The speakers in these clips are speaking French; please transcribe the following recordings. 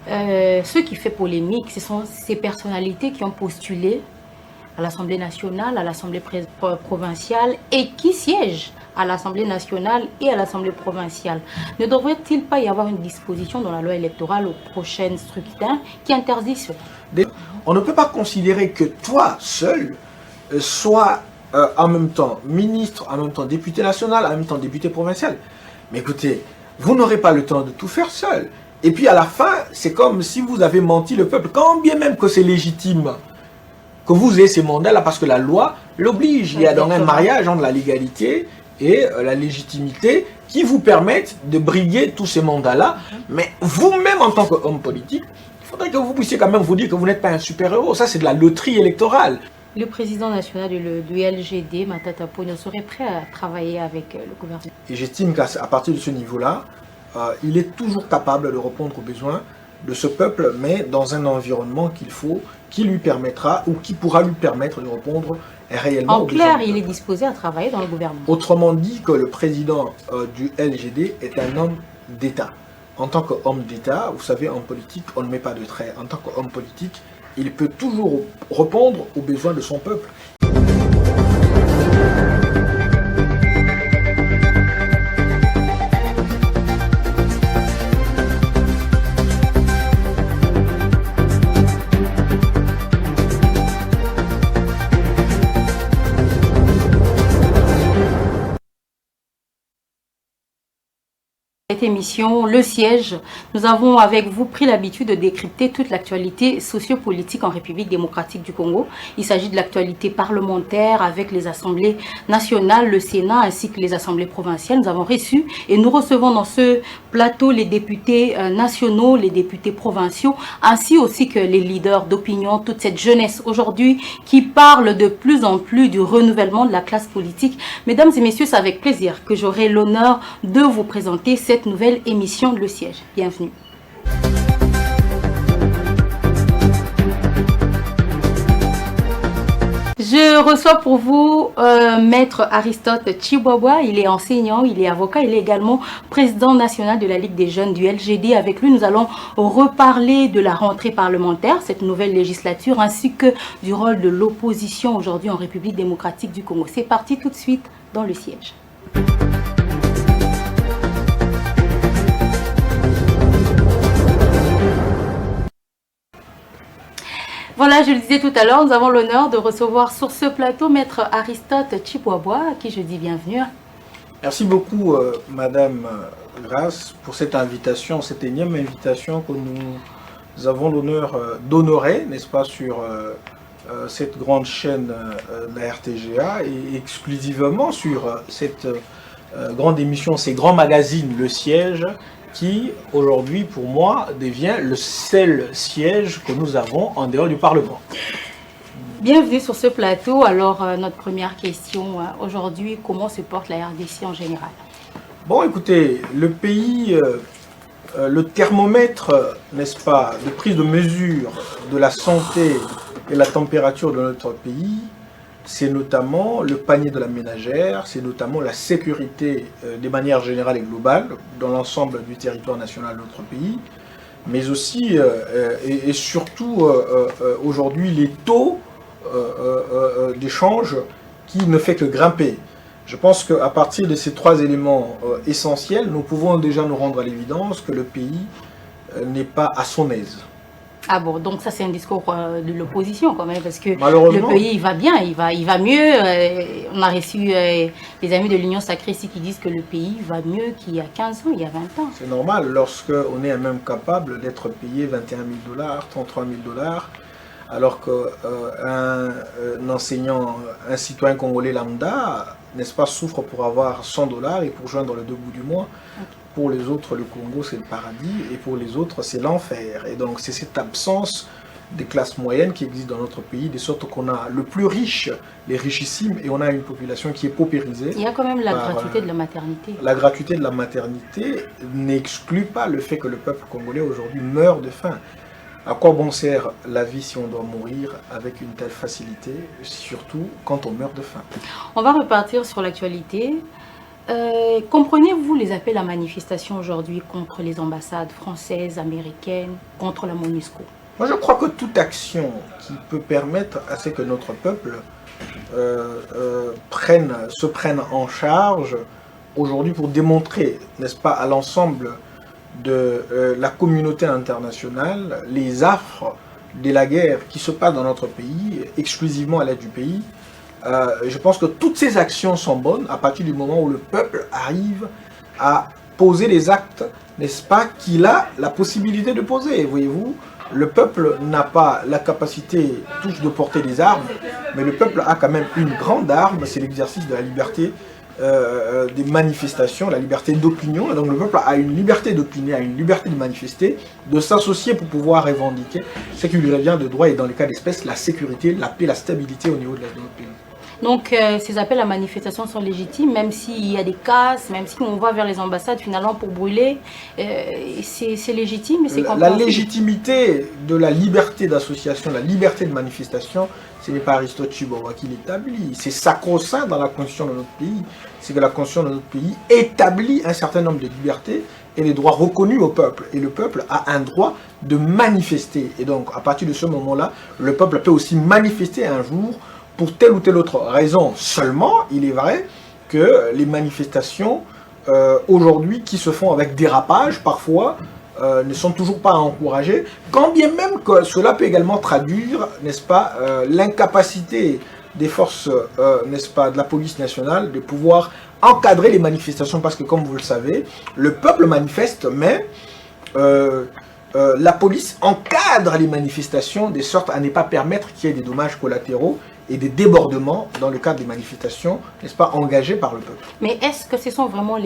Ce qui fait polémique, ce sont ces personnalités qui ont postulé à l'Assemblée nationale, à l'Assemblée provinciale et qui siègent à l'Assemblée nationale et à l'Assemblée provinciale. Ne devrait-il pas y avoir une disposition dans la loi électorale aux prochaines scrutins qui interdit cela? On ne peut pas considérer que toi seul sois en même temps ministre, en même temps député national, en même temps député provincial. Mais écoutez, vous n'aurez pas le temps de tout faire seul. Et puis à la fin, c'est comme si vous avez menti le peuple, quand bien même que c'est légitime que vous ayez ces mandats-là, parce que la loi l'oblige. Il y a donc un mariage entre la légalité et la légitimité qui vous permettent de briguer tous ces mandats-là. Mais vous-même, en tant qu'homme politique, il faudrait que vous puissiez quand même vous dire que vous n'êtes pas un super-héros. Ça, c'est de la loterie électorale. Le président national du LGD, Matata Ponyo, serait prêt à travailler avec le gouvernement. Et j'estime qu'à partir de ce niveau-là, il est toujours capable de répondre aux besoins de ce peuple, mais dans un environnement qui lui permettra ou qui pourra lui permettre de répondre réellement aux besoins. En clair, il est disposé à travailler dans le gouvernement. Autrement dit, que le président du LGD est un homme d'État. En tant qu'homme d'État, vous savez, en politique, on ne met pas de trait. En tant qu'homme politique, il peut toujours répondre aux besoins de son peuple. Cette émission, Le Siège, nous avons avec vous pris l'habitude de décrypter toute l'actualité sociopolitique en République démocratique du Congo. Il s'agit de l'actualité parlementaire avec les assemblées nationales, le Sénat ainsi que les assemblées provinciales. Nous avons reçu et nous recevons dans ce plateau les députés nationaux, les députés provinciaux, ainsi aussi que les leaders d'opinion, toute cette jeunesse aujourd'hui qui parle de plus en plus du renouvellement de la classe politique. Mesdames et messieurs, c'est avec plaisir que j'aurai l'honneur de vous présenter cette nouvelle émission de Le Siège. Bienvenue. Je reçois pour vous Maître Aristote Tshibwabwa. Il est enseignant, il est avocat, il est également président national de la Ligue des jeunes du LGD. Avec lui, nous allons reparler de la rentrée parlementaire, cette nouvelle législature, ainsi que du rôle de l'opposition aujourd'hui en République démocratique du Congo. C'est parti tout de suite dans Le Siège. Voilà, je le disais tout à l'heure, nous avons l'honneur de recevoir sur ce plateau Maître Aristote Tshibwabwa, à qui je dis bienvenue. Merci beaucoup, Madame Grace, pour cette invitation, cette énième invitation que nous avons l'honneur d'honorer, n'est-ce pas, sur cette grande chaîne, la RTGA, et exclusivement sur cette grande émission, ces grands magazines, Le Siège, qui aujourd'hui pour moi devient le seul siège que nous avons en dehors du Parlement. Bienvenue sur ce plateau. Alors notre première question aujourd'hui, comment se porte la RDC en général? Bon, écoutez, le pays, le thermomètre, n'est-ce pas, de prise de mesure de la santé et la température de notre pays, c'est notamment le panier de la ménagère, c'est notamment la sécurité de manière générale et globale dans l'ensemble du territoire national de notre pays, mais aussi et surtout aujourd'hui les taux d'échange qui ne fait que grimper. Je pense qu'à partir de ces trois éléments essentiels, nous pouvons déjà nous rendre à l'évidence que le pays n'est pas à son aise. Ah bon, donc ça c'est un discours de l'opposition quand même, parce que le pays il va bien, il va mieux. On a reçu les amis de l'Union Sacrée ici qui disent que le pays va mieux qu'il y a 15 ans, il y a 20 ans. C'est normal, lorsqu'on est même capable d'être payé 21 000 $, 33 000 $, alors qu'un enseignant, un citoyen congolais lambda, n'est-ce pas, souffre pour avoir 100 $ et pour joindre le debout du mois. Pour les autres, le Congo, c'est le paradis, et pour les autres, c'est l'enfer. Et donc, c'est cette absence des classes moyennes qui existe dans notre pays, de sorte qu'on a le plus riche, les richissimes, et on a une population qui est paupérisée. Il y a quand même la gratuité de la maternité. La gratuité de la maternité n'exclut pas le fait que le peuple congolais aujourd'hui meurt de faim. À quoi bon sert la vie si on doit mourir avec une telle facilité, surtout quand on meurt de faim? On va repartir sur l'actualité. Comprenez-vous les appels à manifestation aujourd'hui contre les ambassades françaises, américaines, contre la MONUSCO? Moi, je crois que toute action qui peut permettre à ce que notre peuple se prenne en charge aujourd'hui pour démontrer, n'est-ce pas, à l'ensemble de la communauté internationale les affres de la guerre qui se passe dans notre pays, exclusivement à l'aide du pays. Je pense que toutes ces actions sont bonnes à partir du moment où le peuple arrive à poser les actes, n'est-ce pas, qu'il a la possibilité de poser. Voyez-vous, le peuple n'a pas la capacité tous de porter des armes, mais le peuple a quand même une grande arme, c'est l'exercice de la liberté des manifestations, la liberté d'opinion. Donc le peuple a une liberté d'opiner, a une liberté de manifester, de s'associer pour pouvoir revendiquer ce qui lui revient de droit et dans les cas d'espèce, la sécurité, la paix, la stabilité au niveau de notre pays. Donc ces appels à manifestation sont légitimes, même s'il y a des casses, même si on va vers les ambassades finalement pour brûler, c'est légitime et c'est compréhensible. La légitimité de la liberté d'association, la liberté de manifestation, ce n'est pas Aristote Chibowa qui l'établit. C'est sacro-saint dans la constitution de notre pays. C'est que la constitution de notre pays établit un certain nombre de libertés et les droits reconnus au peuple. Et le peuple a un droit de manifester. Et donc, à partir de ce moment-là, le peuple peut aussi manifester un jour pour telle ou telle autre raison. Seulement, il est vrai que les manifestations, aujourd'hui, qui se font avec dérapage, parfois, ne sont toujours pas encouragées, quand bien même que cela peut également traduire, n'est-ce pas, l'incapacité des forces, n'est-ce pas, de la police nationale de pouvoir encadrer les manifestations, parce que comme vous le savez, le peuple manifeste, mais la police encadre les manifestations de sorte à ne pas permettre qu'il y ait des dommages collatéraux et des débordements dans le cadre des manifestations, n'est-ce pas, engagées par le peuple. Mais est-ce que ce sont vraiment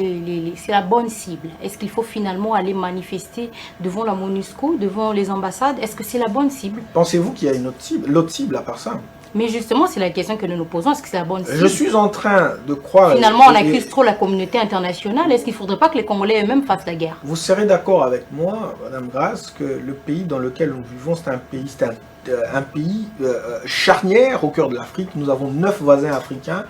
c'est la bonne cible? Est-ce qu'il faut finalement aller manifester devant la MONUSCO, devant les ambassades? Est-ce que c'est la bonne cible? Pensez-vous qu'il y a une autre cible, l'autre cible à part ça? Mais justement, c'est la question que nous nous posons. Est-ce que c'est la bonne cible? Je suis en train de croire... Finalement, on accuse trop la communauté internationale. Est-ce qu'il ne faudrait pas que les Congolais eux-mêmes fassent la guerre? Vous serez d'accord avec moi, Madame Grasse, que le pays dans lequel nous vivons, c'est un pays charnière au cœur de l'Afrique. Nous avons 9 voisins africains.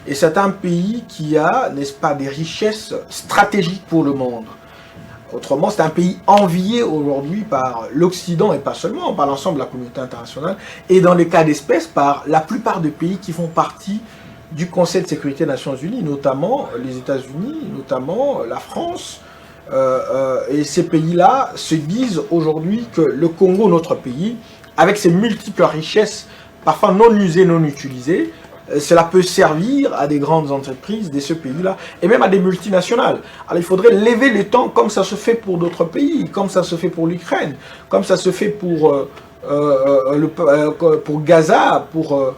Et c'est un pays qui a, n'est-ce pas, des richesses stratégiques pour le monde. Autrement, c'est un pays envié aujourd'hui par l'Occident et pas seulement, par l'ensemble de la communauté internationale. Et dans les cas d'espèce, par la plupart des pays qui font partie du Conseil de sécurité des Nations Unies, notamment les États-Unis, notamment la France. Et ces pays-là se disent aujourd'hui que le Congo, notre pays, avec ses multiples richesses, parfois non usées, non utilisées, cela peut servir à des grandes entreprises de ce pays-là, et même à des multinationales. Alors il faudrait lever le temps, comme ça se fait pour d'autres pays, comme ça se fait pour l'Ukraine, comme ça se fait pour Gaza, pour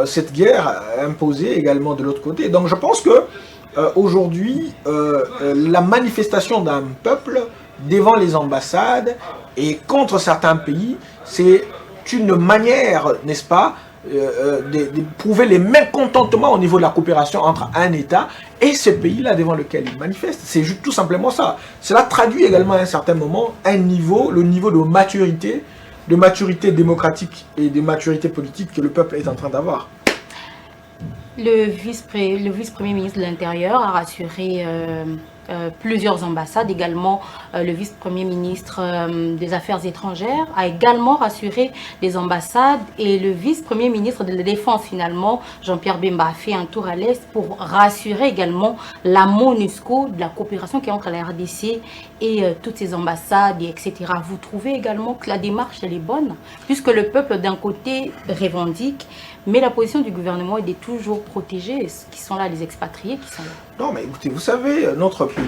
cette guerre imposée également de l'autre côté. Donc je pense que aujourd'hui, la manifestation d'un peuple devant les ambassades et contre certains pays, c'est une manière, n'est-ce pas, de prouver les mécontentements au niveau de la coopération entre un État et ce pays-là devant lequel il manifeste. C'est juste tout simplement ça. Cela traduit également à un certain moment le niveau de maturité démocratique et de maturité politique que le peuple est en train d'avoir. Le vice-premier ministre de l'Intérieur a rassuré plusieurs ambassades, également le vice-premier ministre des Affaires étrangères a également rassuré les ambassades et le vice-premier ministre de la Défense finalement, Jean-Pierre Bemba, a fait un tour à l'Est pour rassurer également la MONUSCO de la coopération qui est entre la RDC et toutes ces ambassades, etc. Vous trouvez également que la démarche elle est bonne, puisque le peuple d'un côté revendique, mais la position du gouvernement est de toujours protéger qui sont là, les expatriés qui sont là. Non, mais écoutez, vous savez, notre pays,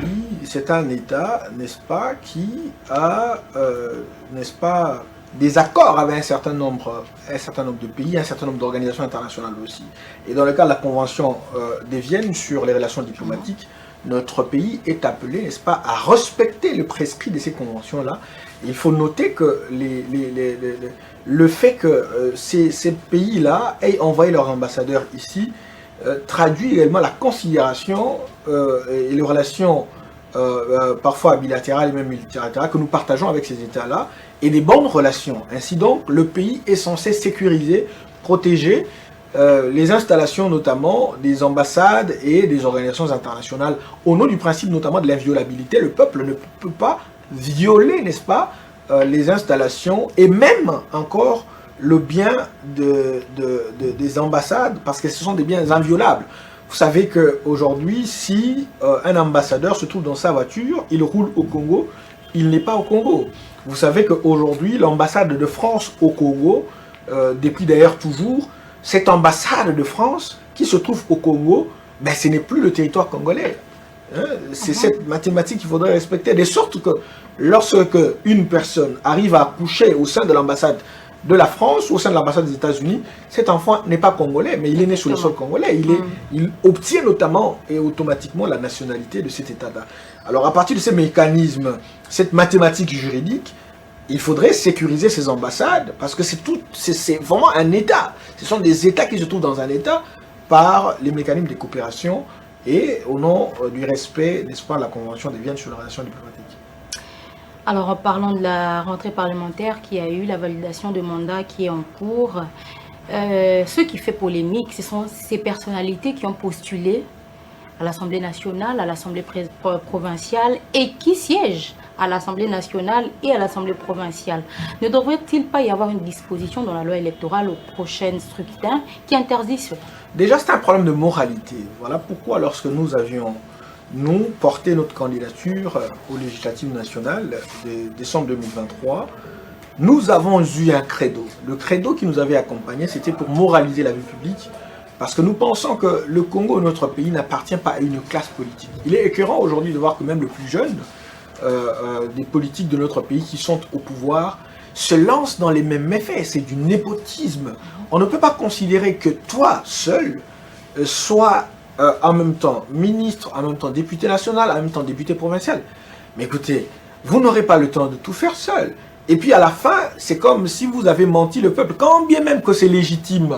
c'est un État, n'est-ce pas, qui a, n'est-ce pas, des accords avec un certain nombre de pays, un certain nombre d'organisations internationales aussi. Et dans le cas de la Convention de Vienne sur les relations diplomatiques, notre pays est appelé, n'est-ce pas, à respecter le prescrit de ces conventions-là. Il faut noter que le fait que ces pays-là aient envoyé leurs ambassadeurs ici traduit également la considération et les relations parfois bilatérales et même multilatérales que nous partageons avec ces États-là et des bonnes relations. Ainsi donc, le pays est censé sécuriser, protéger les installations notamment des ambassades et des organisations internationales au nom du principe notamment de l'inviolabilité. Le peuple ne peut pas violer, n'est-ce pas, les installations et même encore le bien des ambassades parce que ce sont des biens inviolables. Vous savez qu'aujourd'hui, si un ambassadeur se trouve dans sa voiture, il roule au Congo, il n'est pas au Congo. Vous savez qu'aujourd'hui, l'ambassade de France au Congo, depuis d'ailleurs toujours, cette ambassade de France qui se trouve au Congo, ben, ce n'est plus le territoire congolais. Hein? C'est cette mathématique qu'il faudrait respecter, de sorte que lorsque une personne arrive à accoucher au sein de l'ambassade de la France ou au sein de l'ambassade des États-Unis, cet enfant n'est pas congolais, mais il est né sur le sol congolais. Il obtient notamment et automatiquement la nationalité de cet État-là. Alors à partir de ces mécanismes, cette mathématique juridique, il faudrait sécuriser ces ambassades parce que c'est vraiment un État. Ce sont des États qui se trouvent dans un État par les mécanismes de coopération et au nom du respect, n'est-ce pas, de la Convention de Vienne sur les relations diplomatiques. Alors, en parlant de la rentrée parlementaire qui a eu la validation de mandat qui est en cours, ce qui fait polémique, ce sont ces personnalités qui ont postulé à l'Assemblée nationale, à l'Assemblée provinciale et qui siègent à l'Assemblée nationale et à l'Assemblée provinciale. Ne devrait-il pas y avoir une disposition dans la loi électorale aux prochains scrutins qui interdit cela? Déjà, c'est un problème de moralité. Voilà pourquoi lorsque nous avions porté notre candidature aux législatives nationales de décembre 2023, nous avons eu un credo. Le credo qui nous avait accompagnés, c'était pour moraliser la vie publique, parce que nous pensons que le Congo, notre pays, n'appartient pas à une classe politique. Il est écœurant aujourd'hui de voir que même le plus jeune des politiques de notre pays qui sont au pouvoir se lancent dans les mêmes méfaits. C'est du népotisme. On ne peut pas considérer que toi seul sois en même temps ministre, en même temps député national, en même temps député provincial. Mais écoutez, vous n'aurez pas le temps de tout faire seul. Et puis à la fin, c'est comme si vous avez menti le peuple, quand bien même que c'est légitime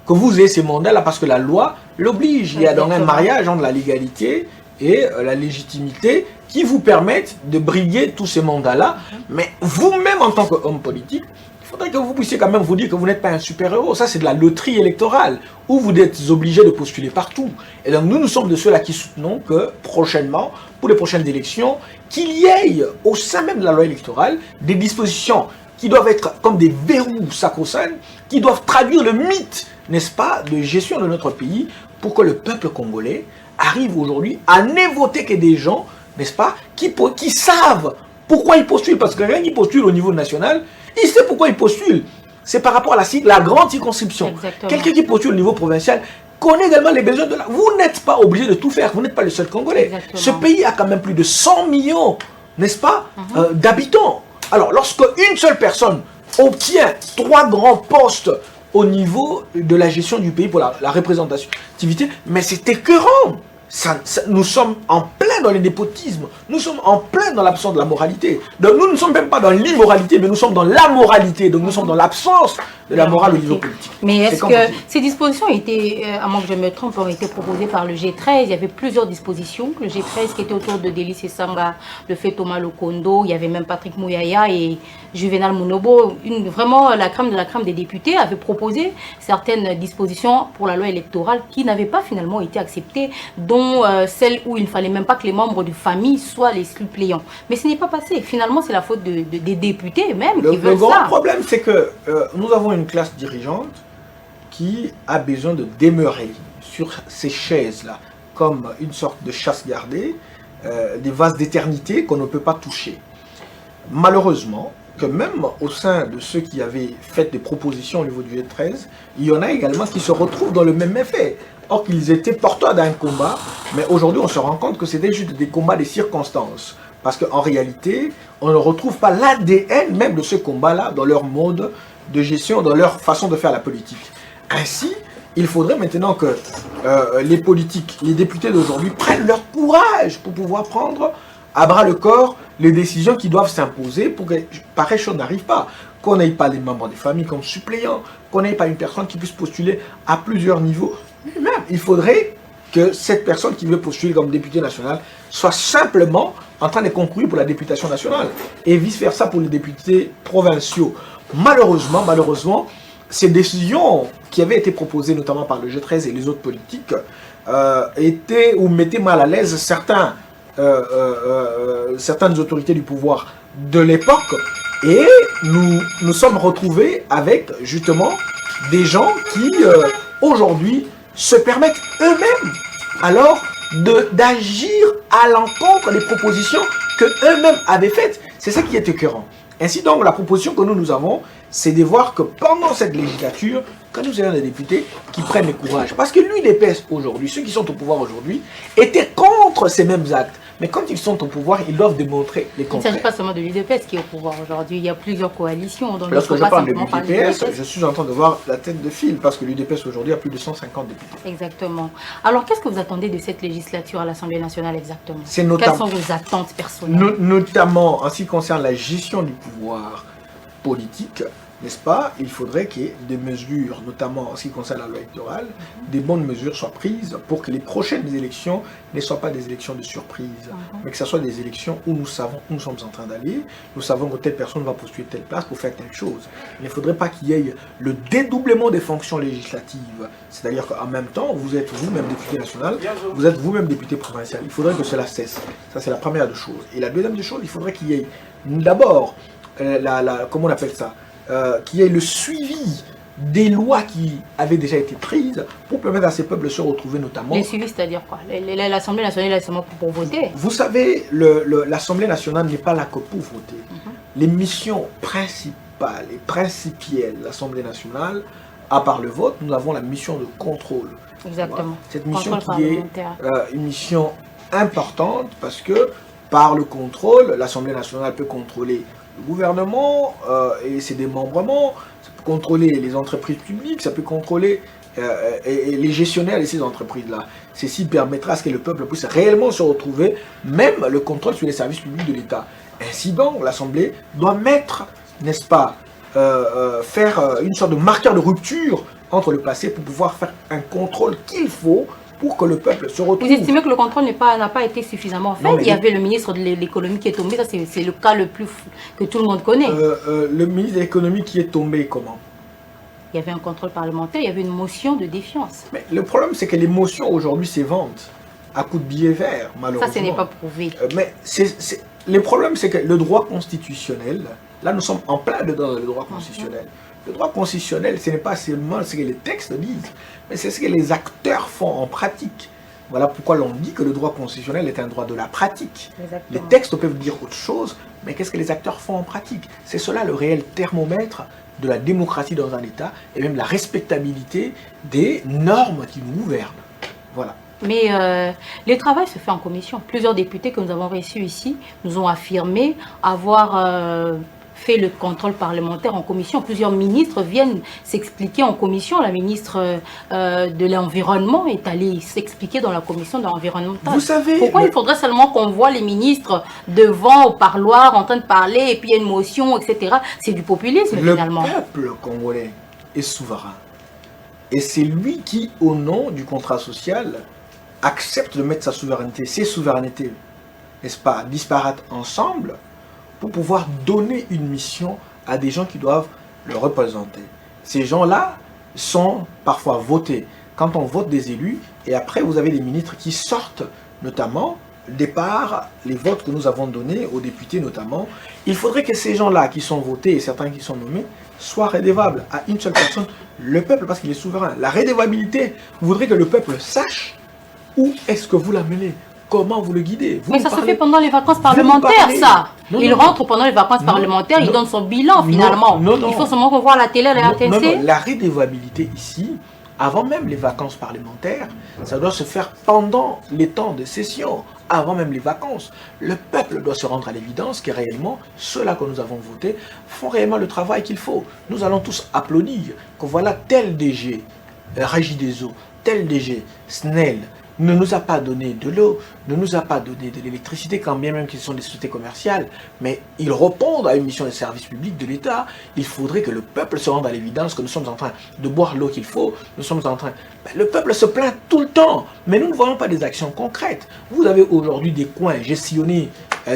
que vous ayez ces mandats-là, parce que la loi l'oblige. Il y a donc un mariage entre la légalité et la légitimité qui vous permettent de briguer tous ces mandats-là. Mais vous-même, en tant qu'homme politique, il faudrait que vous puissiez quand même vous dire que vous n'êtes pas un super-héros. Ça, c'est de la loterie électorale, où vous êtes obligé de postuler partout. Et donc, nous sommes de ceux-là qui soutenons que, prochainement, pour les prochaines élections, qu'il y ait, au sein même de la loi électorale, des dispositions qui doivent être comme des verrous sacro-saints, qui doivent traduire le mythe, n'est-ce pas, de gestion de notre pays, pour que le peuple congolais arrive aujourd'hui à ne voter que des gens, n'est-ce pas, qui savent pourquoi ils postulent. Parce que rien qui postule au niveau national, il sait pourquoi il postule. C'est par rapport à la grande circonscription. Quelqu'un qui postule au niveau provincial connaît également les besoins de la... Vous n'êtes pas obligé de tout faire. Vous n'êtes pas le seul Congolais. Exactement. Ce pays a quand même plus de 100 millions, n'est-ce pas, d'habitants. Alors, lorsque une seule personne obtient 3 grands postes au niveau de la gestion du pays pour la représentativité, mais c'est écœurant. Nous sommes en plein dans le népotisme, nous sommes en plein dans l'absence de la moralité. Donc nous ne sommes même pas dans l'immoralité, mais nous sommes dans la moralité. Donc nous sommes dans l'absence de la morale au niveau politique. Mais est-ce que ces dispositions étaient, à moins que je me trompe, ont été proposées par le G13? Il y avait plusieurs dispositions. Le G13 qui était autour de Delis Esanga, le fait Thomas Lokondo, il y avait même Patrick Mouyaya et Juvenal Munobo. Vraiment la crème de la crème des députés avait proposé certaines dispositions pour la loi électorale qui n'avaient pas finalement été acceptées, dont celle où il ne fallait même pas que les membres de famille soient les suppléants. Mais ce n'est pas passé. Finalement, c'est la faute des députés même qui veulent ça. Le grand problème, c'est que nous avons une classe dirigeante qui a besoin de demeurer sur ces chaises-là, comme une sorte de chasse gardée, des vases d'éternité qu'on ne peut pas toucher. Malheureusement, que même au sein de ceux qui avaient fait des propositions au niveau du G13, il y en a également qui se retrouvent dans le même effet. Or qu'ils étaient porteurs d'un combat, mais aujourd'hui on se rend compte que c'était juste des combats des circonstances. Parce qu'en réalité, on ne retrouve pas l'ADN même de ce combat-là dans leur mode de gestion, dans leur façon de faire la politique. Ainsi, il faudrait maintenant que les politiques, les députés d'aujourd'hui prennent leur courage pour pouvoir prendre à bras le corps les décisions qui doivent s'imposer pour que pareille chose n'arrive pas. Qu'on n'ait pas les membres des familles comme suppléants, qu'on n'ait pas une personne qui puisse postuler à plusieurs niveaux. Mais même, il faudrait que cette personne qui veut postuler comme député national soit simplement en train de concourir pour la députation nationale et vice-versa pour les députés provinciaux. Malheureusement, ces décisions qui avaient été proposées notamment par le G13 et les autres politiques étaient ou mettaient mal à l'aise certaines autorités du pouvoir de l'époque, et nous sommes retrouvés avec justement des gens qui aujourd'hui se permettent eux-mêmes alors d'agir à l'encontre des propositions que eux-mêmes avaient faites. C'est ça qui est écœurant. Ainsi donc, la proposition que nous avons, c'est de voir que pendant cette législature, que nous ayons des députés qui prennent le courage. Parce que l'UDPS aujourd'hui, ceux qui sont au pouvoir aujourd'hui, étaient contre ces mêmes actes. Mais quand ils sont au pouvoir, ils doivent démontrer les contraires. Il ne s'agit pas seulement de l'UDPS qui est au pouvoir aujourd'hui. Il y a plusieurs coalitions. Donc lorsque je parle de l'UDPS, je suis en train de voir la tête de file, parce que l'UDPS aujourd'hui a plus de 150 députés. Exactement. Alors, qu'est-ce que vous attendez de cette législature à l'Assemblée nationale exactement? Quelles sont vos attentes personnelles? Notamment en ce qui concerne la gestion du pouvoir politique, n'est-ce pas? Il faudrait qu'il y ait des mesures, notamment en ce qui concerne la loi électorale, des bonnes mesures soient prises pour que les prochaines élections ne soient pas des élections de surprise, mais que ce soit des élections où nous savons où nous sommes en train d'aller, nous savons que telle personne va postuler telle place pour faire telle chose. Il ne faudrait pas qu'il y ait le dédoublement des fonctions législatives, c'est-à-dire qu'en même temps, vous êtes vous-même député national, vous êtes vous-même député provincial. Il faudrait que cela cesse. Ça, c'est la première des choses. Et la deuxième des choses, il faudrait qu'il y ait d'abord, comment on appelle ça, qu'il y ait le suivi des lois qui avaient déjà été prises pour permettre à ces peuples de se retrouver notamment. Les suivis, c'est-à-dire quoi? L'Assemblée nationale est seulement pour voter. Vous savez, l'Assemblée nationale n'est pas là que pour voter. Les missions principales et principielles de l'Assemblée nationale, à part le vote, nous avons la mission de contrôle. Exactement. Cette mission qui est une mission importante parce que par le contrôle, l'Assemblée nationale peut contrôler le gouvernement et ses démembrements, ça peut contrôler les entreprises publiques, ça peut contrôler et les gestionnaires de ces entreprises-là. Ceci permettra à ce que le peuple puisse réellement se retrouver, même le contrôle sur les services publics de l'État. Ainsi donc, l'Assemblée doit mettre, n'est-ce pas, faire une sorte de marqueur de rupture entre le passé pour pouvoir faire un contrôle qu'il faut pour que le peuple se retrouve. Vous estimez que le contrôle n'a pas été suffisamment fait? Il y avait le ministre de l'économie qui est tombé, ça c'est le cas le plus que tout le monde connaît. Le ministre de l'économie qui est tombé, comment? Il y avait un contrôle parlementaire, il y avait une motion de défiance. Mais le problème, c'est que les motions aujourd'hui s'éventent à coups de billets verts, malheureusement. Ça, ce n'est pas prouvé. Mais le problème, c'est que le droit constitutionnel, là nous sommes en plein dedans dans le droit constitutionnel. Le droit constitutionnel, ce n'est pas seulement ce que les textes disent, mais c'est ce que les acteurs font en pratique. Voilà pourquoi l'on dit que le droit constitutionnel est un droit de la pratique. Exactement. Les textes peuvent dire autre chose, mais qu'est-ce que les acteurs font en pratique? C'est cela le réel thermomètre de la démocratie dans un État et même la respectabilité des normes qui nous gouvernent. Voilà. Mais le travail se fait en commission. Plusieurs députés que nous avons reçus ici nous ont affirmé avoir fait le contrôle parlementaire en commission. Plusieurs ministres viennent s'expliquer en commission. La ministre de l'Environnement est allée s'expliquer dans la commission de l'environnement. Vous savez... Pourquoi il faudrait seulement qu'on voit les ministres devant au parloir en train de parler et puis il y a une motion, etc. C'est du populisme finalement. Le peuple congolais est souverain. Et c'est lui qui, au nom du contrat social, accepte de mettre sa souveraineté, ses souverainetés, n'est-ce pas, disparates ensemble pour pouvoir donner une mission à des gens qui doivent le représenter. Ces gens-là sont parfois votés. Quand on vote des élus, et après vous avez des ministres qui sortent, notamment, départ, les votes que nous avons donnés aux députés notamment, il faudrait que ces gens-là qui sont votés et certains qui sont nommés soient rédévables à une seule personne, le peuple, parce qu'il est souverain. La rédévabilité voudrait que le peuple sache où est-ce que vous l'amenez. Comment vous le guidez? Mais ça se fait pendant les vacances parlementaires, ça. Il rentre pendant les vacances parlementaires, il donne son bilan finalement. Il faut seulement qu'on voit à la télé, à la RTNC. La rédévabilité ici, avant même les vacances parlementaires, ça doit se faire pendant les temps de session, avant même les vacances. Le peuple doit se rendre à l'évidence que réellement, ceux-là que nous avons votés font réellement le travail qu'il faut. Nous allons tous applaudir que voilà tel DG, Régie des eaux, tel DG, SNEL, ne nous a pas donné de l'eau, ne nous a pas donné de l'électricité, quand bien même qu'ils sont des sociétés commerciales, mais ils répondent à une mission de service public de l'État. Il faudrait que le peuple se rende à l'évidence que nous sommes en train de boire l'eau qu'il faut, nous sommes en train... le peuple se plaint tout le temps, mais nous ne voyons pas des actions concrètes. Vous avez aujourd'hui des coins gestionnaires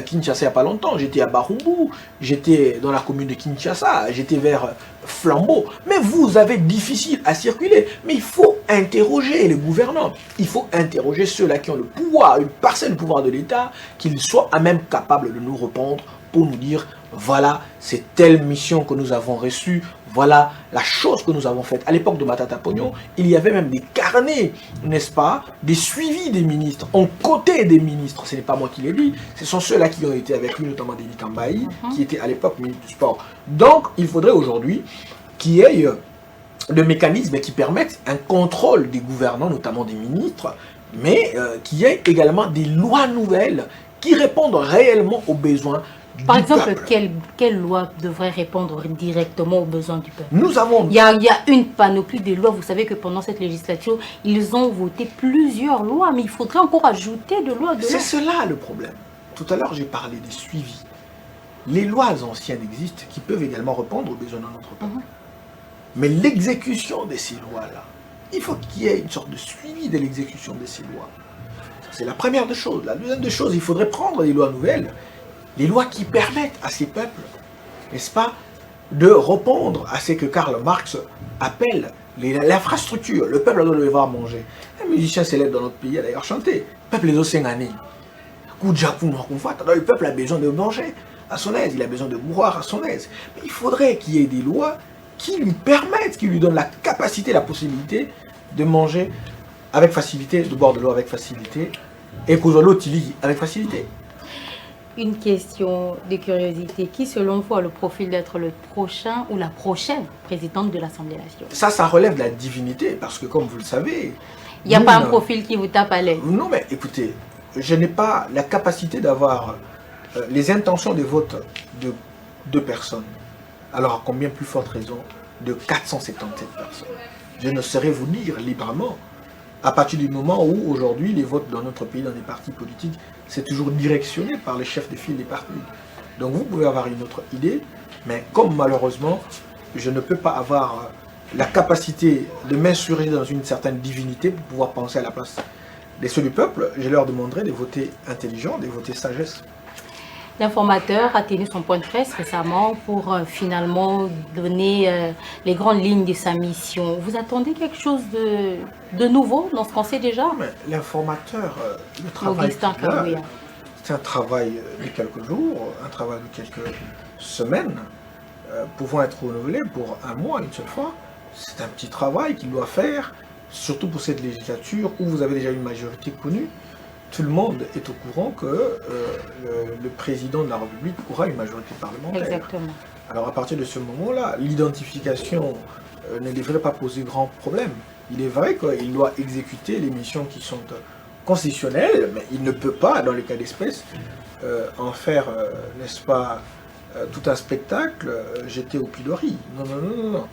Kinshasa il n'y a pas longtemps, j'étais à Barumbu, j'étais dans la commune de Kinshasa, j'étais vers Flambeau. Mais vous avez difficile à circuler. Mais il faut interroger les gouvernants, il faut interroger ceux-là qui ont le pouvoir, une parcelle du pouvoir de l'État, qu'ils soient à même capables de nous répondre pour nous dire voilà, c'est telle mission que nous avons reçue, voilà la chose que nous avons faite. À l'époque de Matata Pogno, il y avait même des carnets, n'est-ce pas, des suivis des ministres, en côté des ministres. Ce n'est pas moi qui l'ai dit, ce sont ceux-là qui ont été avec lui, notamment Denis Kambaï, qui était à l'époque ministre du Sport. Donc, il faudrait aujourd'hui qu'il y ait de mécanismes qui permettent un contrôle des gouvernants, notamment des ministres, mais qu'il y ait également des lois nouvelles qui répondent réellement aux besoins. Par exemple, quelle loi devrait répondre directement aux besoins du peuple? Nous avons... Il y a une panoplie de lois. Vous savez que pendant cette législature, ils ont voté plusieurs lois, mais il faudrait encore ajouter de lois. C'est cela le problème. Tout à l'heure, j'ai parlé des suivis. Les lois anciennes existent qui peuvent également répondre aux besoins de notre peuple. Mais l'exécution de ces lois-là, il faut qu'il y ait une sorte de suivi de l'exécution de ces lois. C'est la première des choses. La deuxième des choses, il faudrait prendre des lois nouvelles, les lois qui permettent à ces peuples, n'est-ce pas, de répondre à ce que Karl Marx appelle l'infrastructure. Le peuple doit devoir manger. Un musicien célèbre dans notre pays a d'ailleurs chanté. Le peuple est au Séngané. Le peuple a besoin de manger à son aise, il a besoin de boire à son aise. Mais il faudrait qu'il y ait des lois qui lui permettent, qui lui donnent la capacité, la possibilité de manger avec facilité, de boire de l'eau avec facilité, et qu'aujourd'hui l'utilise avec facilité. Une question de curiosité. Qui, selon vous, a le profil d'être le prochain ou la prochaine présidente de l'Assemblée nationale? Ça relève de la divinité, parce que comme vous le savez... Il n'y a pas un profil qui vous tape à l'œil? Non, mais écoutez, je n'ai pas la capacité d'avoir les intentions de vote de 2 personnes. Alors, à combien plus forte raison de 477 personnes? Je ne saurais vous dire librement, à partir du moment où, aujourd'hui, les votes dans notre pays, dans les partis politiques, c'est toujours directionné par les chefs de file des partis. Donc, vous pouvez avoir une autre idée, mais comme malheureusement, je ne peux pas avoir la capacité de m'insurger dans une certaine divinité pour pouvoir penser à la place des ceux du peuple, je leur demanderai de voter intelligent, de voter sagesse. L'informateur a tenu son point de presse récemment pour finalement donner les grandes lignes de sa mission. Vous attendez quelque chose de nouveau dans ce qu'on sait déjà? L'informateur, le travail, c'est un travail de quelques jours, un travail de quelques semaines, pouvant être renouvelé pour 1 mois, une seule fois. C'est un petit travail qu'il doit faire, surtout pour cette législature où vous avez déjà une majorité connue. Tout le monde est au courant que le président de la République aura une majorité parlementaire. Exactement. Alors à partir de ce moment-là, l'identification ne devrait pas poser grand problème. Il est vrai qu'il doit exécuter les missions qui sont constitutionnelles, mais il ne peut pas, dans les cas d'espèce, en faire, n'est-ce pas, tout un spectacle, jeter au pilori. Non, non, non, non, non.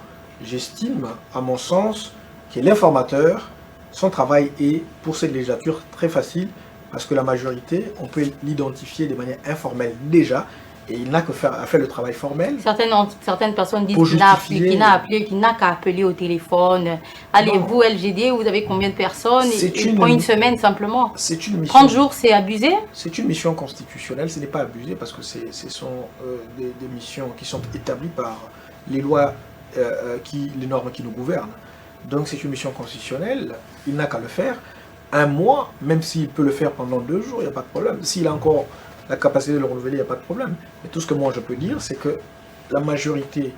J'estime, à mon sens, que l'informateur, son travail est, pour cette législature, très facile, parce que la majorité, on peut l'identifier de manière informelle déjà, et il n'a que faire le travail formel. Certaines personnes disent qu'il n'a qu'à appeler au téléphone. Allez, vous, LGD, vous avez combien de personnes? Il prend une semaine simplement. C'est une mission. 30 jours, c'est abusé? C'est une mission constitutionnelle, ce n'est pas abusé, parce que ce sont des missions qui sont établies par les lois, les normes qui nous gouvernent. Donc c'est une mission constitutionnelle, il n'a qu'à le faire. 1 mois, même s'il peut le faire pendant 2 jours, il n'y a pas de problème. S'il a encore la capacité de le renouveler, il n'y a pas de problème. Mais tout ce que moi je peux dire, c'est que la majorité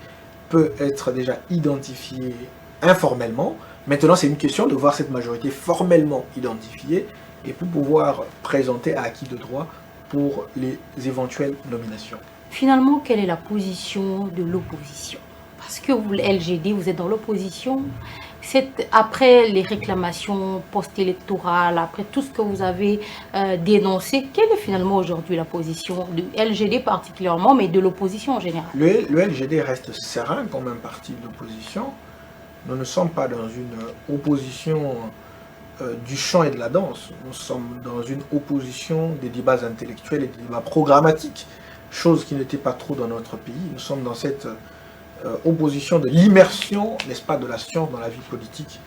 peut être déjà identifiée informellement. Maintenant, c'est une question de voir cette majorité formellement identifiée et pour pouvoir présenter à acquis de droit pour les éventuelles nominations. Finalement, quelle est la position de l'opposition? Parce que vous, LGD, vous êtes dans l'opposition. Après les réclamations post-électorales, après tout ce que vous avez dénoncé, quelle est finalement aujourd'hui la position du LGD particulièrement, mais de l'opposition en général? Le LGD reste serein comme un parti de l'opposition. Nous ne sommes pas dans une opposition du chant et de la danse. Nous sommes dans une opposition des débats intellectuels et des débats programmatiques, chose qui n'était pas trop dans notre pays. Nous sommes dans cette opposition de l'immersion, n'est-ce pas, de la science dans la vie politique.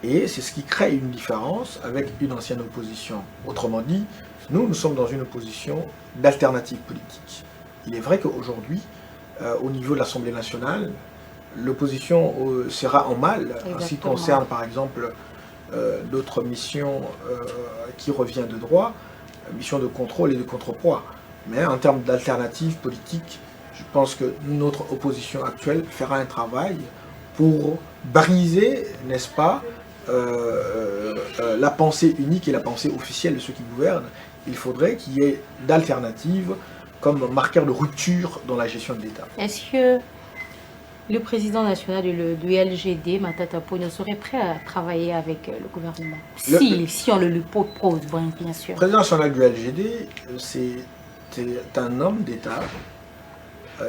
Et c'est ce qui crée une différence avec une ancienne opposition. Autrement dit, nous sommes dans une position d'alternative politique. Il est vrai qu'aujourd'hui, au niveau de l'Assemblée nationale, l'opposition sera en mal. Exactement. En ce qui concerne par exemple d'autres missions qui reviennent de droit, mission de contrôle et de contrepoids. Mais en termes d'alternative politique, je pense que notre opposition actuelle fera un travail pour briser, n'est-ce pas, la pensée unique et la pensée officielle de ceux qui gouvernent. Il faudrait qu'il y ait d'alternatives comme marqueur de rupture dans la gestion de l'État. Est-ce que le président national du LGD, Matata Ponyo, serait prêt à travailler avec le gouvernement si on le lui propose, bien sûr. Le président national du LGD, c'est un homme d'État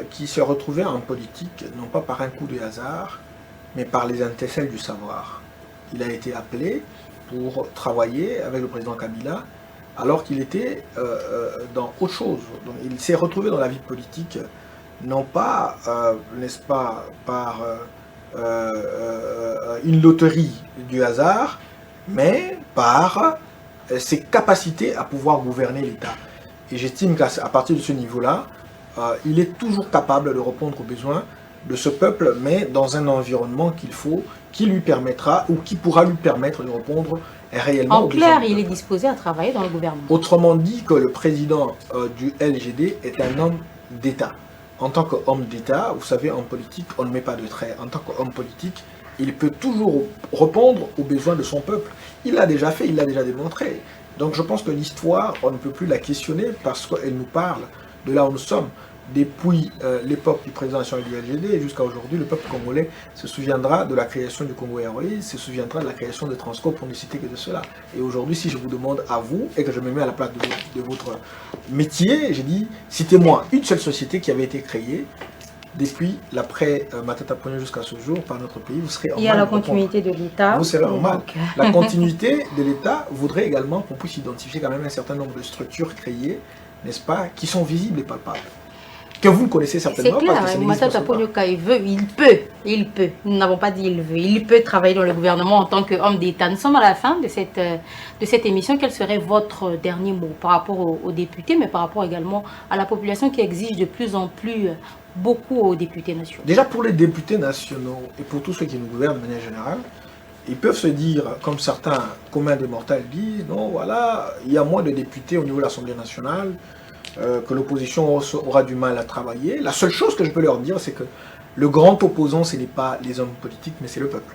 qui se retrouvait en politique, non pas par un coup de hasard, mais par les étincelles du savoir. Il a été appelé pour travailler avec le président Kabila, alors qu'il était dans autre chose. Donc, il s'est retrouvé dans la vie politique, non pas, n'est-ce pas, par une loterie du hasard, mais par ses capacités à pouvoir gouverner l'État. Et j'estime qu'à partir de ce niveau-là, il est toujours capable de répondre aux besoins de ce peuple, mais dans un environnement qui lui permettra ou qui pourra lui permettre de répondre réellement aux besoins. En clair, il est disposé à travailler dans le gouvernement. Autrement dit, que le président du LGD est un homme d'État. En tant qu'homme d'État, vous savez, en politique, on ne met pas de trait. En tant qu'homme politique, il peut toujours répondre aux besoins de son peuple. Il l'a déjà fait, il l'a déjà démontré. Donc je pense que l'histoire, on ne peut plus la questionner parce qu'elle nous parle de là où nous sommes. Depuis l'époque du président national du LGD jusqu'à aujourd'hui, le peuple congolais se souviendra de la création du Congo Airways, se souviendra de la création de Transco, pour ne citer que de cela. Et aujourd'hui, si je vous demande à vous, et que je me mets à la place de votre métier, j'ai dit, citez-moi une seule société qui avait été créée depuis l'après Matata Ponyo jusqu'à ce jour par notre pays, vous serez en mal. Il y a la continuité de l'État. Vous serez en mal. La continuité de l'État voudrait également qu'on puisse identifier quand même un certain nombre de structures créées, n'est-ce pas, qui sont visibles et palpables. Que vous ne connaissez certainement pas. C'est clair, Matata Ponyo, quand il veut, il peut. Nous n'avons pas dit il veut. Il peut travailler dans le gouvernement en tant qu'homme d'État. Nous sommes à la fin de cette émission. Quel serait votre dernier mot par rapport aux députés, mais par rapport également à la population qui exige de plus en plus beaucoup aux députés nationaux? Déjà pour les députés nationaux et pour tous ceux qui nous gouvernent de manière générale, ils peuvent se dire, comme certains communs des mortels disent, non, voilà, il y a moins de députés au niveau de l'Assemblée nationale, que l'opposition aura du mal à travailler. La seule chose que je peux leur dire, c'est que le grand opposant, ce n'est pas les hommes politiques, mais c'est le peuple.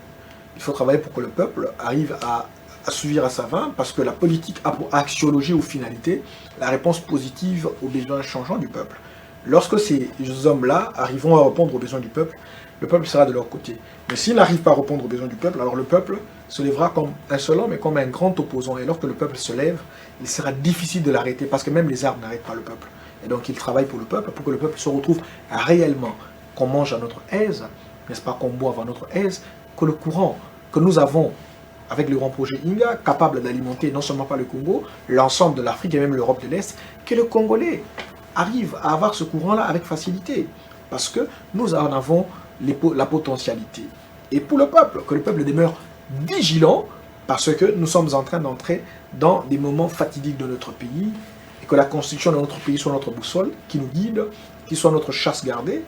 Il faut travailler pour que le peuple arrive à suivre à sa fin, parce que la politique a pour axiologie ou finalité la réponse positive aux besoins changeants du peuple. Lorsque ces hommes-là arriveront à répondre aux besoins du peuple, le peuple sera de leur côté. Mais s'ils n'arrivent pas à répondre aux besoins du peuple, alors le peuple se lèvera comme un seul homme et comme un grand opposant. Et lorsque le peuple se lève, il sera difficile de l'arrêter parce que même les arbres n'arrêtent pas le peuple. Et donc il travaille pour que le peuple se retrouve réellement, qu'on mange à notre aise, n'est-ce pas, qu'on boive à notre aise, que le courant que nous avons avec le grand projet Inga, capable d'alimenter non seulement pas le Congo, l'ensemble de l'Afrique et même l'Europe de l'Est, que le Congolais arrive à avoir ce courant-là avec facilité. Parce que nous en avons la potentialité. Et pour le peuple, que le peuple demeure vigilant, parce que nous sommes en train d'entrer dans des moments fatidiques de notre pays, et que la constitution de notre pays soit notre boussole, qui nous guide, qui soit notre chasse gardée.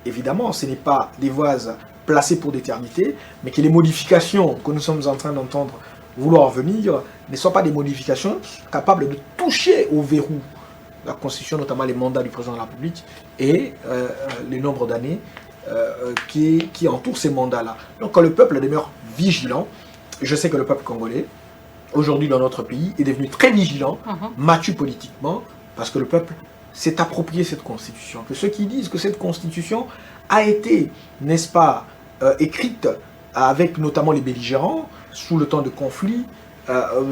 Évidemment, ce n'est pas des vases placés pour d'éternité, mais que les modifications que nous sommes en train d'entendre vouloir venir ne soient pas des modifications capables de toucher au verrou de la constitution, notamment les mandats du président de la République et les nombres d'années qui entourent ces mandats-là. Donc quand le peuple demeure vigilant, je sais que le peuple congolais, aujourd'hui dans notre pays, est devenu très vigilant, mature politiquement, parce que le peuple s'est approprié cette constitution. Que ceux qui disent que cette constitution a été, n'est-ce pas, écrite avec notamment les belligérants, sous le temps de conflit,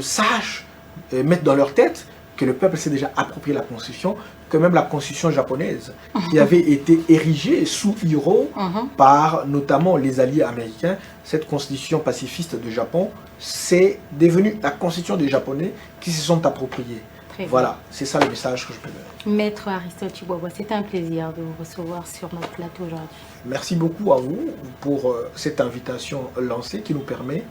sachent mettre dans leur tête que le peuple s'est déjà approprié la constitution, que même la constitution japonaise, qui avait été érigée sous Hiro par notamment les alliés américains, cette constitution pacifiste de Japon, c'est devenu la constitution des Japonais qui se sont appropriés. Voilà, c'est ça le message que je peux donner. Maître Aristote Chibobo, c'était un plaisir de vous recevoir sur notre plateau aujourd'hui. Merci beaucoup à vous pour cette invitation lancée qui nous permet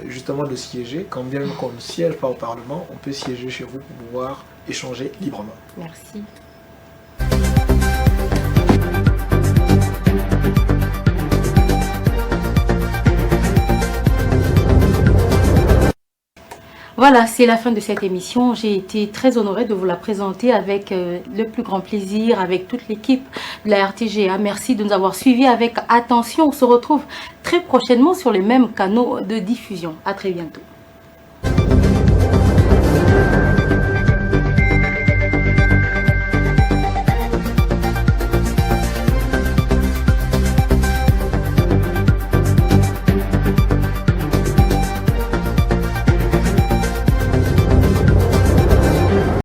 justement de siéger. Quand bien même qu'on ne siège pas au Parlement, on peut siéger chez vous pour pouvoir échanger librement. Merci. Voilà, c'est la fin de cette émission. J'ai été très honorée de vous la présenter avec le plus grand plaisir, avec toute l'équipe de la RTGA. Merci de nous avoir suivis avec attention. On se retrouve très prochainement sur les mêmes canaux de diffusion. À très bientôt.